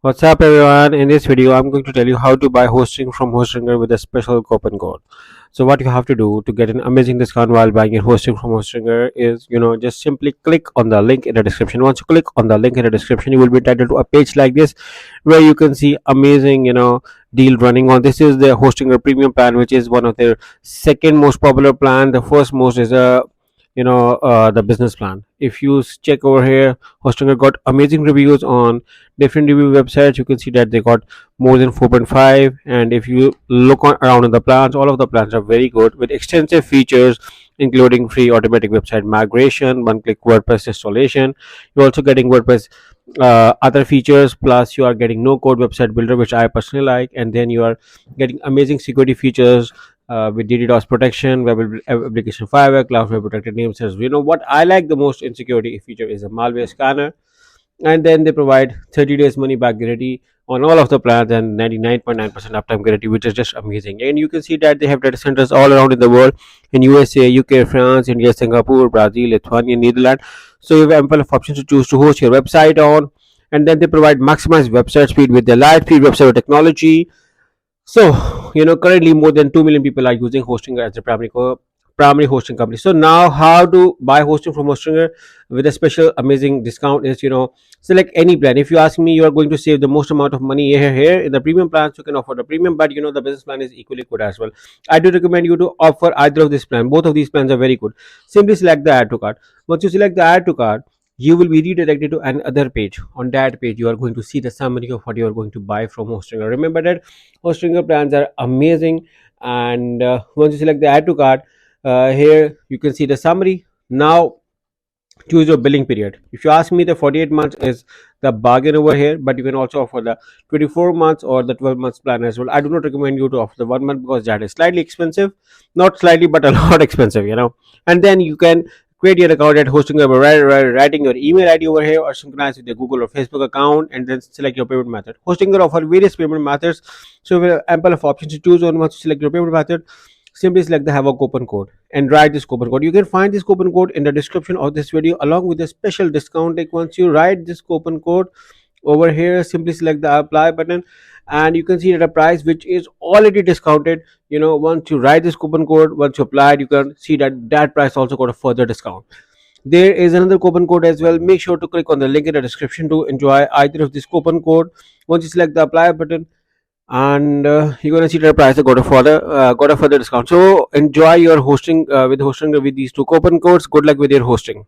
What's up everyone? In this video I'm going to tell you how to buy hosting from Hostinger with a special coupon code. So what you have to do to get an amazing discount while buying your hosting from Hostinger is just simply click on the link in the description. Once you click on the link in the description, you will be entitled to a page like this where you can see amazing deal running on. This is the Hostinger premium plan, which is one of their second most popular plan. The first most is the business plan. If you check over here, Hostinger got amazing reviews on different review websites. You can see that they got more than 4.5, and if you look around in the plans, all of the plans are very good with extensive features including free automatic website migration, one click WordPress installation. You're also getting WordPress other features, plus you are getting no code website builder, which I personally like, and then you are getting amazing security features with DDoS protection, application firewall, cloud web protected name servers. What I like the most in security feature is a malware scanner, and then they provide 30 days money back guarantee on all of the plans and 99.9% uptime guarantee, which is just amazing. And you can see that they have data centers all around in the world, in USA, UK, France, India, Singapore, Brazil, Lithuania, Netherlands. So you have ample of options to choose to host your website on. And then they provide maximized website speed with their light speed website technology. So, currently more than 2 million people are using Hostinger as their primary hosting company. So now how to buy hosting from Hostinger with a special amazing discount is, select any plan. If you ask me, you are going to save the most amount of money here in the premium plans. You can offer the premium, but the business plan is equally good as well. I do recommend you to offer either of this plan. Both of these plans are very good. Simply select the add to cart. Once you select the add to cart, you will be redirected to another page. On that page, you are going to see the summary of what you are going to buy from Hostinger. Remember that Hostinger plans are amazing, and once you select the add to cart, here you can see the summary. Now choose your billing period. If you ask me, the 48 months is the bargain over here, but you can also offer the 24 months or the 12 months plan as well. I do not recommend you to offer the 1 month because that is slightly expensive, not slightly but a lot expensive. And then you can create your account at Hostinger by writing your email ID over here or synchronize with your Google or Facebook account, and then select your payment method. Hostinger offer various payment methods, so we have ample of options to choose on. Once you select your payment method, simply select the have a coupon code and write this coupon code. You can find this coupon code in the description of this video along with a special discount link. Once you write this coupon code over here, simply select the apply button, and you can see that a price which is already discounted. Once you write this coupon code, once you apply it, you can see that price also got a further discount. There is another coupon code as well. Make sure to click on the link in the description to enjoy either of this coupon code. Once you select the apply button, and you're gonna see the price got a further discount. So enjoy your hosting with these two coupon codes. Good luck with your hosting.